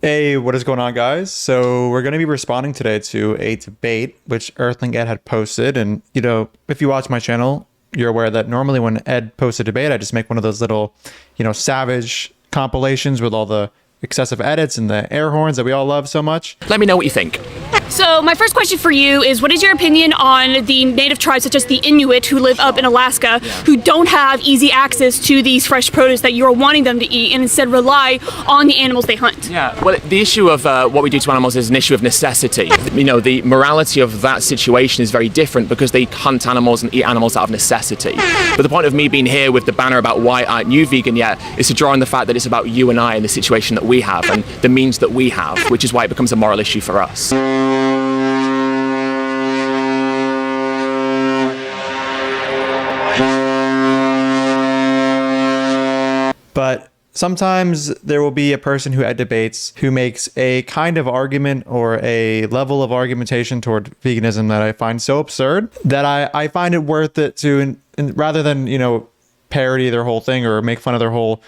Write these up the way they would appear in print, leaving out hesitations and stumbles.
Hey, what is going on, guys? So we're going to be responding today to a debate which Earthling Ed had posted. And, if you watch my channel, you're aware that normally when Ed posts a debate, I just make one of those little, savage compilations with all the excessive edits and the air horns that we all love so much. Let me know what you think. So my first question for you is, what is your opinion on the native tribes such as the Inuit who live up in Alaska who don't have easy access to these fresh produce that you're wanting them to eat and instead rely on the animals they hunt? Yeah, well, the issue of what we do to animals is an issue of necessity. The morality of that situation is very different because they hunt animals and eat animals out of necessity. But the point of me being here with the banner about why aren't you vegan yet is to draw on the fact that it's about you and I and the situation that we have and the means that we have, which is why it becomes a moral issue for us. But sometimes there will be a person who at debates who makes a kind of argument or a level of argumentation toward veganism that I find so absurd that I find it worth it to, rather than, parody their whole thing or make fun of their whole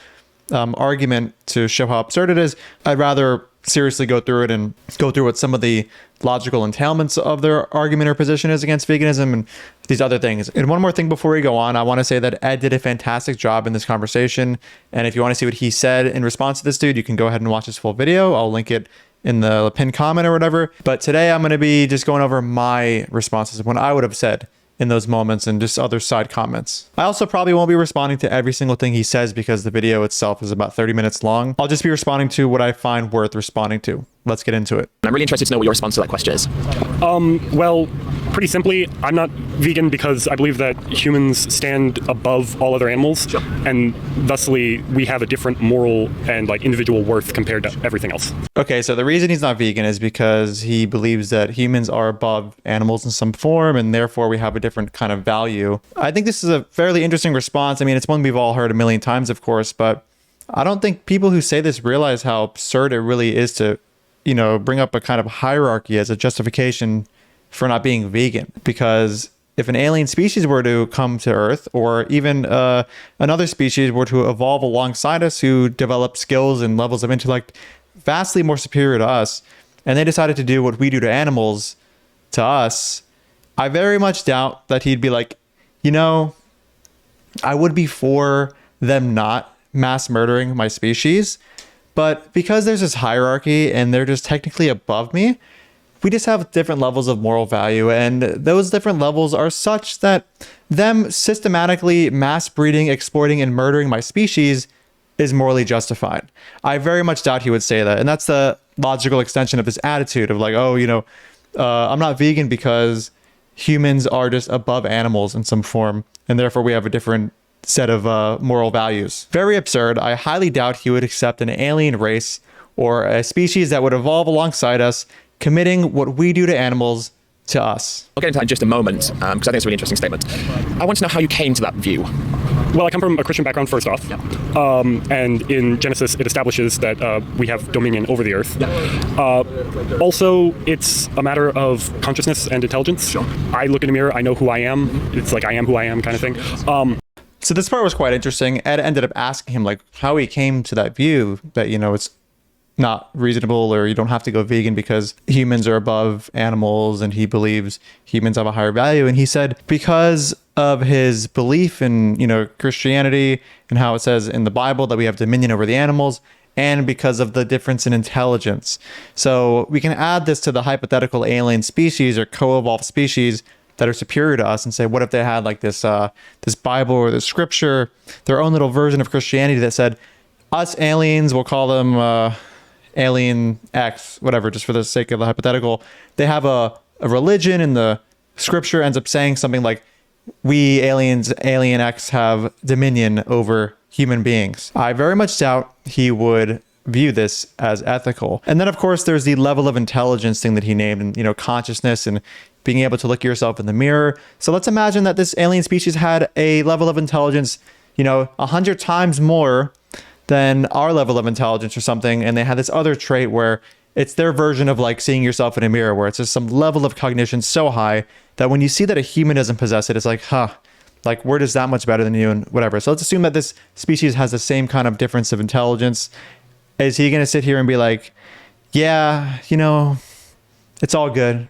argument to show how absurd it is, I'd rather seriously go through it and go through what some of the logical entailments of their argument or position is against veganism and these other things. And one more thing before we go on, I want to say that Ed did a fantastic job in this conversation. And if you want to see what he said in response to this dude, you can go ahead and watch his full video. I'll link it in the pinned comment or whatever. But today I'm going to be just going over my responses, what I would have said in those moments and just other side comments. I also probably won't be responding to every single thing he says because the video itself is about 30 minutes long. I'll just be responding to what I find worth responding to. Let's get into it. I'm really interested to know what your response to that question is. Well, pretty simply, I'm not vegan because I believe that humans stand above all other animals, Sure. and thusly we have a different moral and individual worth compared to everything else. Okay, so the reason he's not vegan is because he believes that humans are above animals in some form and therefore we have a different kind of value. I think this is a fairly interesting response. I mean, it's one we've all heard a million times, of course, but I don't think people who say this realize how absurd it really is to bring up a kind of hierarchy as a justification for not being vegan. Because if an alien species were to come to Earth, or even another species were to evolve alongside us who develop skills and levels of intellect vastly more superior to us, and they decided to do what we do to animals to us, I very much doubt that he'd be like, I would be for them not mass murdering my species, but because there's this hierarchy and they're just technically above me, we just have different levels of moral value, and those different levels are such that them systematically mass breeding, exploiting, and murdering my species is morally justified. I very much doubt he would say that, and that's the logical extension of this attitude of like, I'm not vegan because humans are just above animals in some form, and therefore we have a different set of moral values. Very absurd. I highly doubt he would accept an alien race or a species that would evolve alongside us committing what we do to animals to us. I'll get into that in just a moment because I think it's a really interesting statement. I want to know how you came to that view. Well, I come from a Christian background first off, and in Genesis it establishes that we have dominion over the earth. Also, it's a matter of consciousness and intelligence. Sure. I look in the mirror, I know who I am. It's like I am who I am kind of thing. So this part was quite interesting. Ed ended up asking him like how he came to that view that, it's not reasonable or you don't have to go vegan because humans are above animals and he believes humans have a higher value. And he said because of his belief in, Christianity and how it says in the Bible that we have dominion over the animals, and because of the difference in intelligence. So we can add this to the hypothetical alien species or co-evolved species that are superior to us and say, what if they had like this Bible or this scripture, their own little version of Christianity that said, us aliens, we'll call them Alien X, whatever, just for the sake of the hypothetical, they have a religion and the scripture ends up saying something like, we aliens, Alien X, have dominion over human beings. I very much doubt he would view this as ethical. And then of course there's the level of intelligence thing that he named, and consciousness and being able to look at yourself in the mirror. So let's imagine that this alien species had a level of intelligence, 100 times more than our level of intelligence or something, and they had this other trait where it's their version of like seeing yourself in a mirror, where it's just some level of cognition so high that when you see that a human doesn't possess it, it's like, like we're just that much better than you and whatever. So let's assume that this species has the same kind of difference of intelligence Is he going to sit here and be like, yeah, you know, it's all good,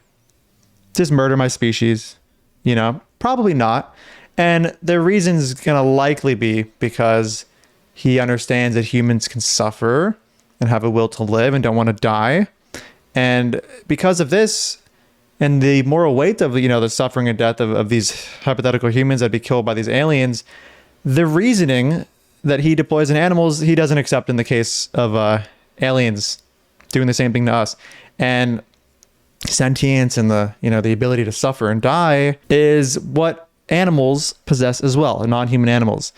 just murder my species? You know, probably not. And the reason's going to likely be because he understands that humans can suffer and have a will to live and don't want to die. And because of this and the moral weight of, you know, the suffering and death of these hypothetical humans that'd be killed by these aliens, the reasoning that he deploys in animals, he doesn't accept in the case of aliens doing the same thing to us. And sentience and the, you know, the ability to suffer and die is what animals possess as well, non-human animals.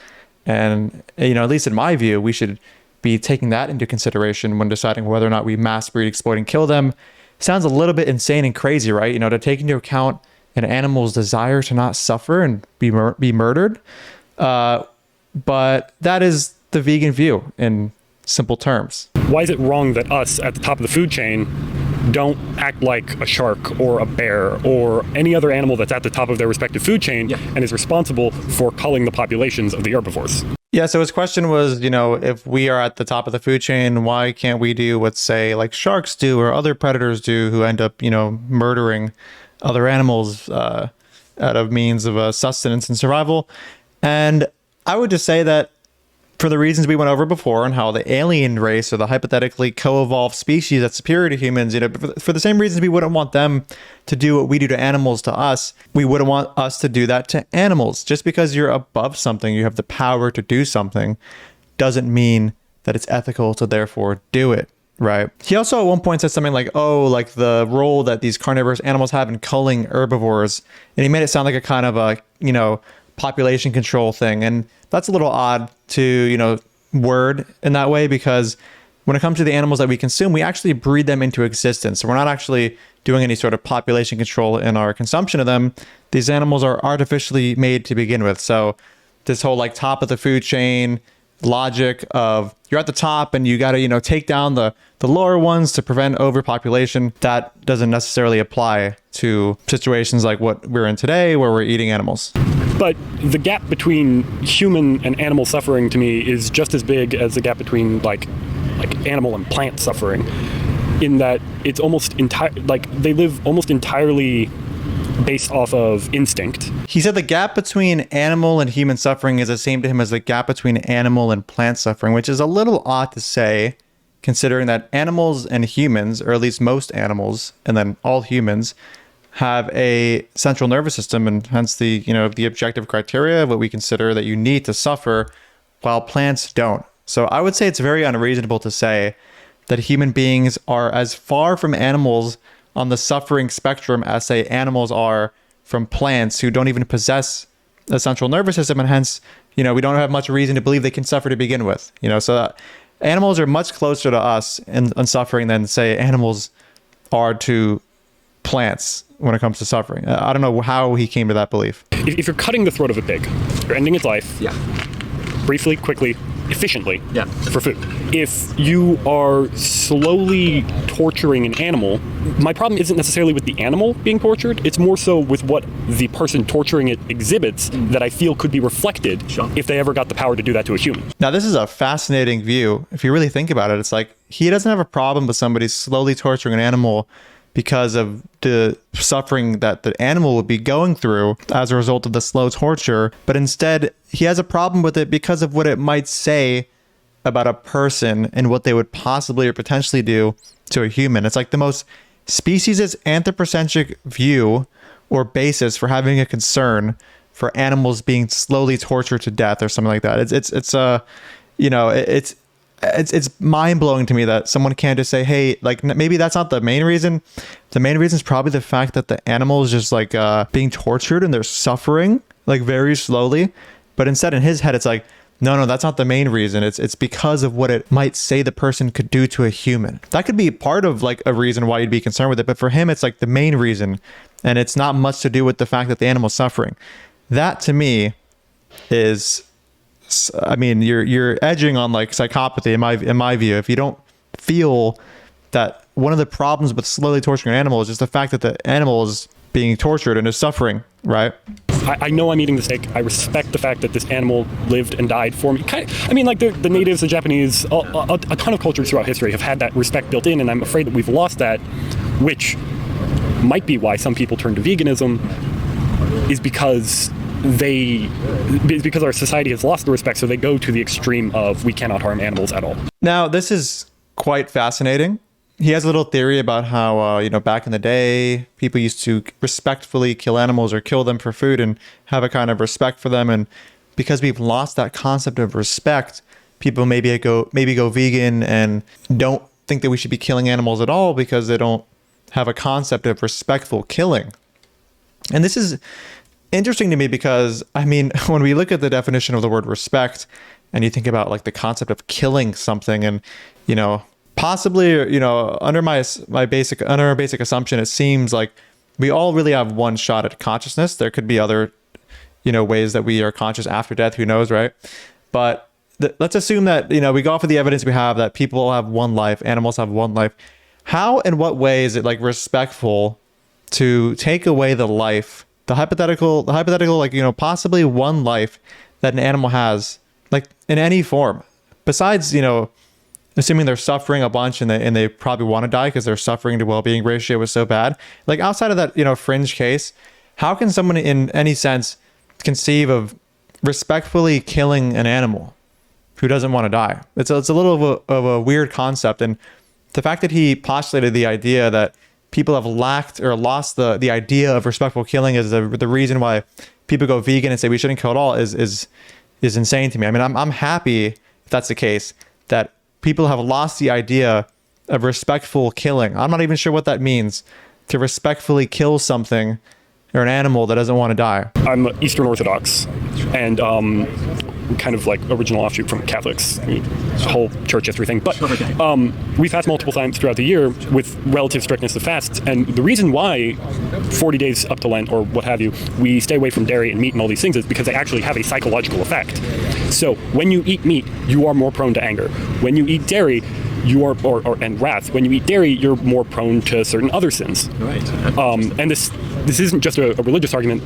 And, you know, at least in my view, we should be taking that into consideration when deciding whether or not we mass breed, exploit, and kill them. Sounds a little bit insane and crazy, right? You know, to take into account an animal's desire to not suffer and be murdered. But that is the vegan view in simple terms. Why is it wrong that us at the top of the food chain don't act like a shark or a bear or any other animal that's at the top of their respective food chain and is responsible for culling the populations of the herbivores? Yeah, so his question was, you know, if we are at the top of the food chain, why can't we do what, say, like sharks do or other predators do who end up, you know, murdering other animals out of means of sustenance and survival? And I would just say that for the reasons we went over before and how the alien race or the hypothetically co-evolved species that's superior to humans, you know, for the same reasons we wouldn't want them to do what we do to animals to us, we wouldn't want us to do that to animals. Just because you're above something, you have the power to do something, doesn't mean that it's ethical to therefore do it, right? He also at one point said something like, oh, like the role that these carnivorous animals have in culling herbivores. And he made it sound like a kind of a, you know, population control thing. And that's a little odd to, you know, word in that way, because when it comes to the animals that we consume, we actually breed them into existence. So we're not actually doing any sort of population control in our consumption of them. These animals are artificially made to begin with. So this whole like top of the food chain logic of you're at the top and you got to, you know, take down the lower ones to prevent overpopulation, that doesn't necessarily apply to situations like what we're in today where we're eating animals. But the gap between human and animal suffering to me is just as big as the gap between like animal and plant suffering, in that it's almost they live almost entirely based off of instinct. He said the gap between animal and human suffering is the same to him as the gap between animal and plant suffering, which is a little odd to say, considering that animals and humans, or at least most animals, and then all humans, have a central nervous system, and hence the, you know, the objective criteria of what we consider that you need to suffer, while plants don't. So I would say it's very unreasonable to say that human beings are as far from animals on the suffering spectrum as, say, animals are from plants who don't even possess a central nervous system, and hence, you know, we don't have much reason to believe they can suffer to begin with. You know, so animals are much closer to us in suffering than, say, animals are to plants when it comes to suffering. I don't know how he came to that belief. If you're cutting the throat of a pig, you're ending its life. Yeah. Briefly, quickly, efficiently. Yeah. For food. If you are slowly torturing an animal, my problem isn't necessarily with the animal being tortured. It's more so with what the person torturing it exhibits that I feel could be reflected if they ever got the power to do that to a human. Now, this is a fascinating view. If you really think about it, it's like he doesn't have a problem with somebody slowly torturing an animal because of the suffering that the animal would be going through as a result of the slow torture. But instead, he has a problem with it because of what it might say about a person and what they would possibly or potentially do to a human. It's like the most speciesist anthropocentric view or basis for having a concern for animals being slowly tortured to death or something like that. It's mind-blowing to me that someone can't just say, hey, like, maybe that's not the main reason. The main reason is probably the fact that the animal is just like being tortured and they're suffering like very slowly. But instead in his head, it's like, no, that's not the main reason. It's because of what it might say the person could do to a human. That could be part of like a reason why you'd be concerned with it. But for him, it's like the main reason. And it's not much to do with the fact that the animal's suffering. That to me is, I mean, you're edging on like psychopathy in my view. If you don't feel that one of the problems with slowly torturing an animal is just the fact that the animal is being tortured and is suffering, right? I know I'm eating the steak. I respect the fact that this animal lived and died for me. I mean, like the natives, the Japanese, a ton of cultures throughout history have had that respect built in, and I'm afraid that we've lost that, which might be why some people turn to veganism, is because our society has lost the respect, so they go to the extreme of we cannot harm animals at all. Now, this is quite fascinating. He has a little theory about how, back in the day, people used to respectfully kill animals or kill them for food and have a kind of respect for them. And because we've lost that concept of respect, people maybe go vegan and don't think that we should be killing animals at all because they don't have a concept of respectful killing. And this is interesting to me because, I mean, when we look at the definition of the word respect and you think about like the concept of killing something and, possibly, under our basic assumption, it seems like we all really have one shot at consciousness. There could be other, ways that we are conscious after death. Who knows, right? But let's assume that, we go off of the evidence we have that people have one life, animals have one life. How and what way is it like respectful to take away the life, the hypothetical, like, possibly one life that an animal has, like in any form, besides, assuming they're suffering a bunch and they probably want to die because their suffering to well-being ratio was so bad. Like outside of that, fringe case, how can someone in any sense conceive of respectfully killing an animal who doesn't want to die? It's a little of a weird concept. And the fact that he postulated the idea that people have lacked or lost the idea of respectful killing is the reason why people go vegan and say we shouldn't kill at all is insane to me. I mean, I'm happy if that's the case, that people have lost the idea of respectful killing. I'm not even sure what that means, to respectfully kill something or an animal that doesn't want to die. I'm Eastern Orthodox and kind of like original offshoot from Catholics, whole church history thing. But we fast multiple times throughout the year with relative strictness of fasts. And the reason why 40 days up to Lent or what have you, we stay away from dairy and meat and all these things is because they actually have a psychological effect. So when you eat meat, you are more prone to anger. When you eat dairy, you are, and wrath. When you eat dairy, you're more prone to certain other sins. Right. And this isn't just a religious argument.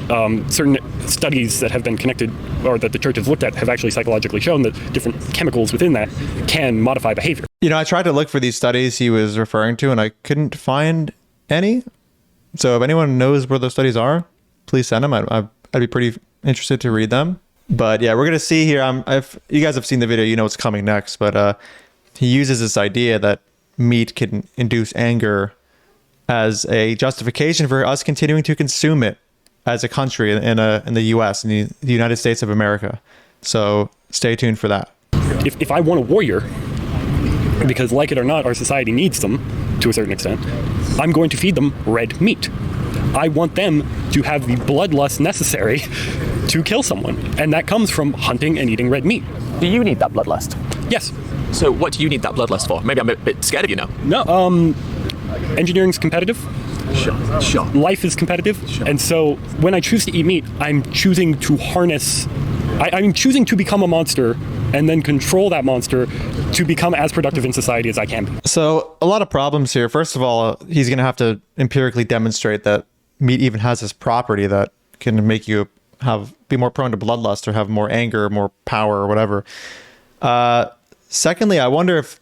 Certain studies that have been connected, or that the church has looked at, have actually psychologically shown that different chemicals within that can modify behavior. I tried to look for these studies he was referring to, and I couldn't find any. So if anyone knows where those studies are, please send them. I'd be pretty interested to read them. But yeah, we're gonna see here. If you guys have seen the video, you know what's coming next. But he uses this idea that meat can induce anger as a justification for us continuing to consume it as a country in the U.S. in the United States of America. So stay tuned for that. If I want a warrior, because like it or not, our society needs them to a certain extent, I'm going to feed them red meat. I want them to have the bloodlust necessary to kill someone, and that comes from hunting and eating red meat. Do you need that bloodlust? Yes. So what do you need that bloodlust for? Maybe I'm a bit scared of you now. No, engineering's competitive. Sure. Life is competitive. Sure. And so when I choose to eat meat, I'm choosing to harness, I'm choosing to become a monster and then control that monster to become as productive in society as I can be. So a lot of problems here. First of all, he's going to have to empirically demonstrate that meat even has this property that can make you be more prone to bloodlust or have more anger, more power or whatever. Secondly, I wonder if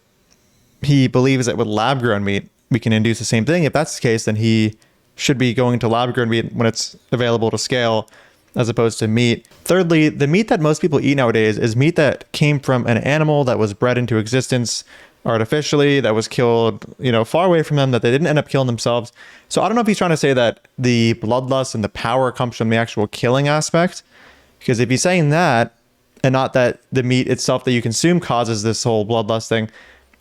he believes that with lab-grown meat, we can induce the same thing. If that's the case, then he should be going to lab-grown meat when it's available to scale as opposed to meat. Thirdly, the meat that most people eat nowadays is meat that came from an animal that was bred into existence artificially, that was killed, far away from them, that they didn't end up killing themselves. So I don't know if he's trying to say that the bloodlust and the power comes from the actual killing aspect, because if he's saying that, and not that the meat itself that you consume causes this whole bloodlust thing,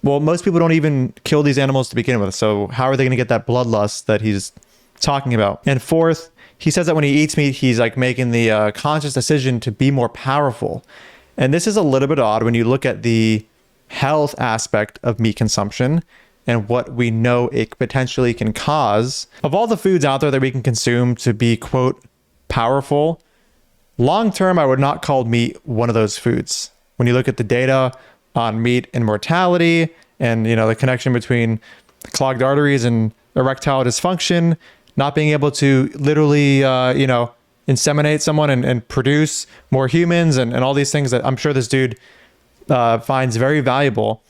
well, most people don't even kill these animals to begin with. So how are they going to get that bloodlust that he's talking about? And fourth, he says that when he eats meat, he's like making the conscious decision to be more powerful. And this is a little bit odd when you look at the health aspect of meat consumption and what we know it potentially can cause. Of all the foods out there that we can consume to be, quote, powerful, long term, I would not call meat one of those foods. When you look at the data on meat and mortality and, the connection between clogged arteries and erectile dysfunction, not being able to literally, inseminate someone and produce more humans and all these things that I'm sure this dude finds very valuable,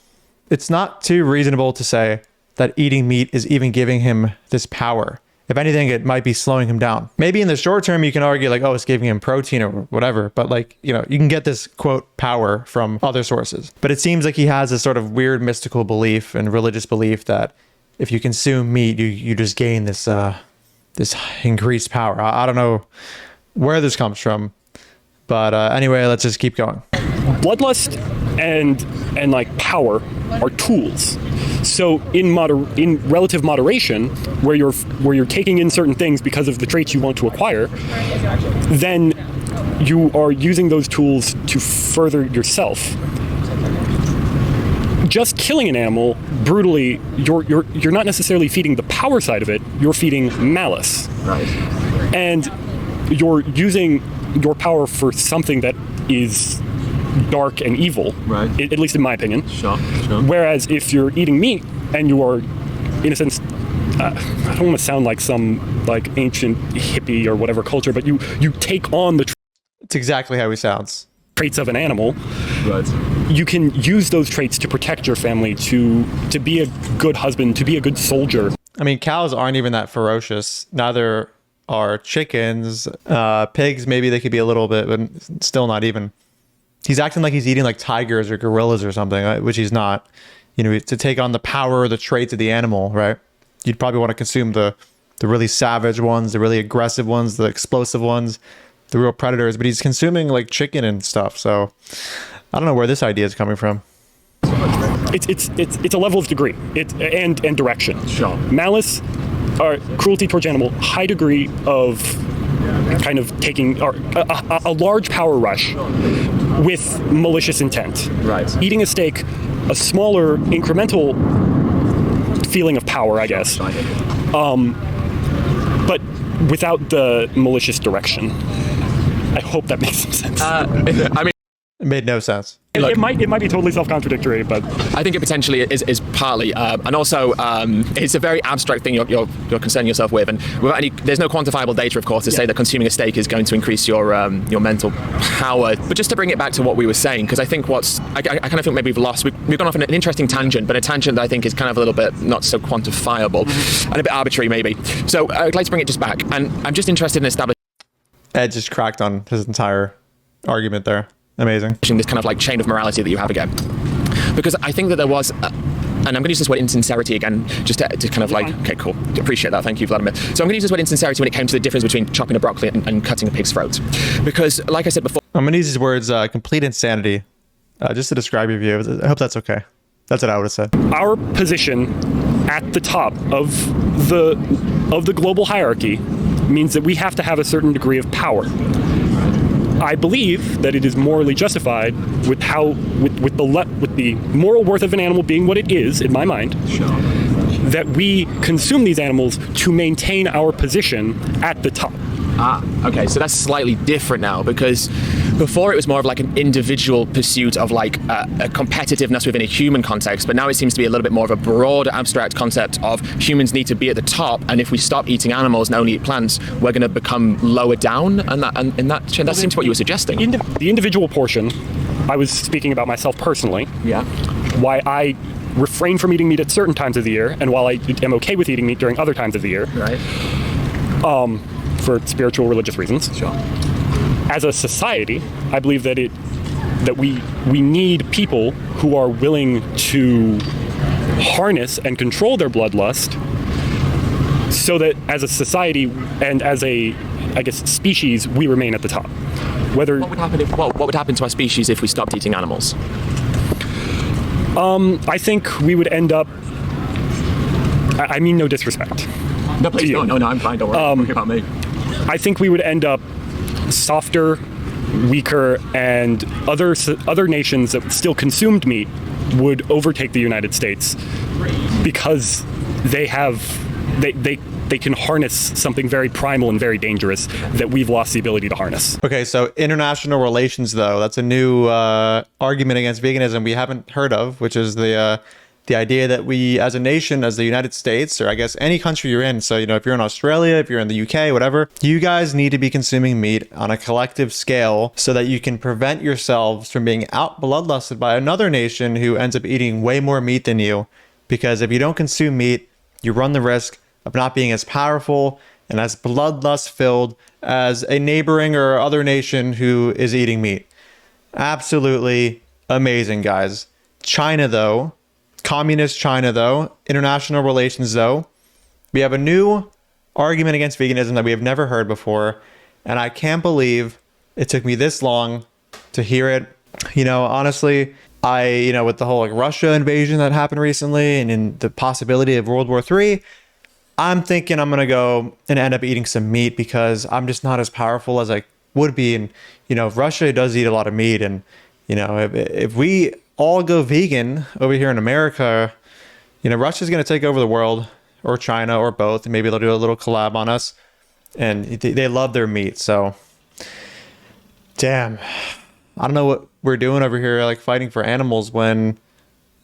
it's not too reasonable to say that eating meat is even giving him this power. If anything, it might be slowing him down. Maybe in the short term, you can argue like, oh, it's giving him protein or whatever. But like, you know, you can get this quote power from other sources. But it seems like he has this sort of weird mystical belief and religious belief that if you consume meat, you just gain this this increased power. I don't know where this comes from. But anyway, let's just keep going. Bloodlust and like power are tools. So in relative moderation, where you're taking in certain things because of the traits you want to acquire, then you are using those tools to further yourself. Just killing an animal brutally, you're not necessarily feeding the power side of it. You're feeding malice, Right. and you're using your power for something that is dark and evil, Right. At least in my opinion. Sure. Whereas if you're eating meat and you are, in a sense, I don't want to sound like some like ancient hippie or whatever culture, but you take on the It's exactly how he sounds. traits of an animal. Right. You can use those traits to protect your family, to be a good husband, to be a good soldier. I mean, cows aren't even that ferocious. Neither are chickens. Pigs, maybe they could be a little bit, but still not even. He's acting like he's eating like tigers or gorillas or something, which he's not. You know, to take on the power or the traits of the animal, right? You'd probably want to consume the really savage ones, the really aggressive ones, the explosive ones, the real predators. But he's consuming like chicken and stuff. So I don't know where this idea is coming from. It's a level of degree and direction. Sure. Malice, or cruelty towards animal, high degree of kind of taking or a large power rush with malicious intent. Right. Eating a steak, a smaller incremental feeling of power, I guess, but without the malicious direction. I hope that makes some sense. I mean, It made no sense. it might be totally self-contradictory, but I think it potentially is partly, and also it's a very abstract thing you're concerning yourself with, and there's no quantifiable data, of course, to say that consuming a steak is going to increase your mental power. But just to bring it back to what we were saying, because I think I kind of think maybe we've gone off on an interesting tangent, but a tangent that I think is kind of a little bit not so quantifiable and a bit arbitrary maybe. So I'd like to bring it just back, and I'm just interested in establishing Ed just cracked on his entire argument there. Amazing. this kind of like chain of morality that you have again, because I think that there was and I'm going to use this word insincerity again, just to kind of like, okay, cool, appreciate that, thank you, Vladimir. So I'm going to use this word insincerity when it came to the difference between chopping a broccoli and cutting a pig's throat, because like I said before, I'm going to use these words, complete insanity, just to describe your view. I hope that's okay. That's what I would have said. our position at the top of the global hierarchy means that we have to have a certain degree of power. I believe that it is morally justified with the moral worth of an animal being what it is, in my mind, that we consume these animals to maintain our position at the top. Okay, so that's slightly different now, because before it was more of like an individual pursuit of like a competitiveness within a human context, but now it seems to be a little bit more of a broad abstract concept of humans need to be at the top, and if we stop eating animals and only eat plants, we're going to become lower down, and that seems what you were suggesting. The individual portion, I was speaking about myself personally. Yeah. Why I refrain from eating meat at certain times of the year, and while I am okay with eating meat during other times of the year. Right. For spiritual, religious reasons. Sure. As a society, I believe that we need people who are willing to harness and control their bloodlust, so that as a society and as a, I guess, species, we remain at the top. What would happen to our species if we stopped eating animals? I think we would end up. I mean, no disrespect. No, please, no, I'm fine. Don't worry about me. I think we would end up softer, weaker, and other nations that still consumed meat would overtake the United States, because they can harness something very primal and very dangerous that we've lost the ability to harness. Okay, so international relations, though, that's a new argument against veganism we haven't heard of, which is the The idea that we as a nation, as the United States, or I guess any country you're in, so, you know, if you're in Australia, if you're in the UK, whatever, you guys need to be consuming meat on a collective scale so that you can prevent yourselves from being out bloodlusted by another nation who ends up eating way more meat than you. Because if you don't consume meat, you run the risk of not being as powerful and as bloodlust filled as a neighboring or other nation who is eating meat. Absolutely amazing, guys. China, though, communist China, though, international relations, though, we have a new argument against veganism that we have never heard before. And I can't believe it took me this long to hear it. You know, honestly, with the whole like Russia invasion that happened recently and in the possibility of World War III, I'm thinking I'm going to go and end up eating some meat because I'm just not as powerful as I would be. And, you know, Russia does eat a lot of meat. And, you know, if we all go vegan over here in America, you know, Russia's going to take over the world, or China, or both. And maybe they'll do a little collab on us. And they love their meat. So, damn, I don't know what we're doing over here, like fighting for animals when,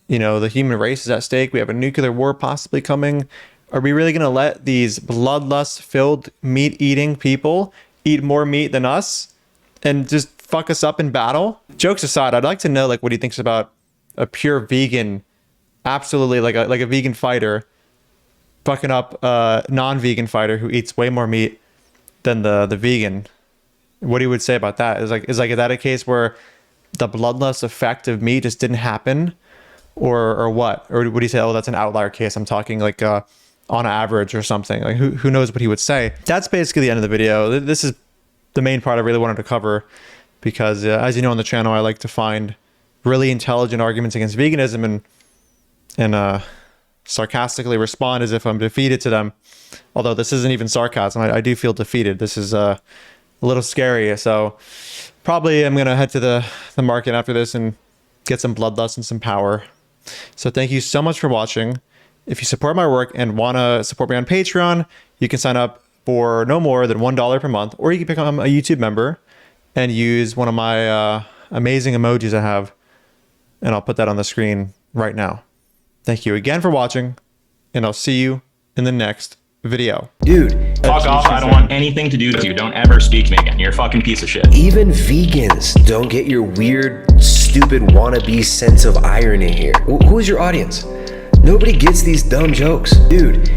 you know, the human race is at stake. We have a nuclear war possibly coming. Are we really going to let these bloodlust-filled, meat-eating people eat more meat than us and just fuck us up in battle? Jokes aside, I'd like to know like what he thinks about a pure vegan, absolutely like a vegan fighter fucking up a non-vegan fighter who eats way more meat than the vegan. What he would say about that is that a case where the bloodlust effect of meat just didn't happen, or what? Or would he say, oh, that's an outlier case? I'm talking like on average or something. Like who knows what he would say? That's basically the end of the video. This is the main part I really wanted to cover because as you know on the channel, I like to find really intelligent arguments against veganism and sarcastically respond as if I'm defeated to them. Although this isn't even sarcasm. I do feel defeated. This is a little scary. So probably I'm going to head to the market after this and get some bloodlust and some power. So thank you so much for watching. If you support my work and want to support me on Patreon, you can sign up for no more than $1 per month, or you can become a YouTube member and use one of my amazing emojis I have, and I'll put that on the screen right now. Thank you again for watching, and I'll see you in the next video. Dude, fuck off. I don't want anything to do with you. Don't ever speak to me again. You're a fucking piece of shit. Even vegans don't get your weird, stupid wannabe sense of irony here. Who is your audience? Nobody gets these dumb jokes. Dude,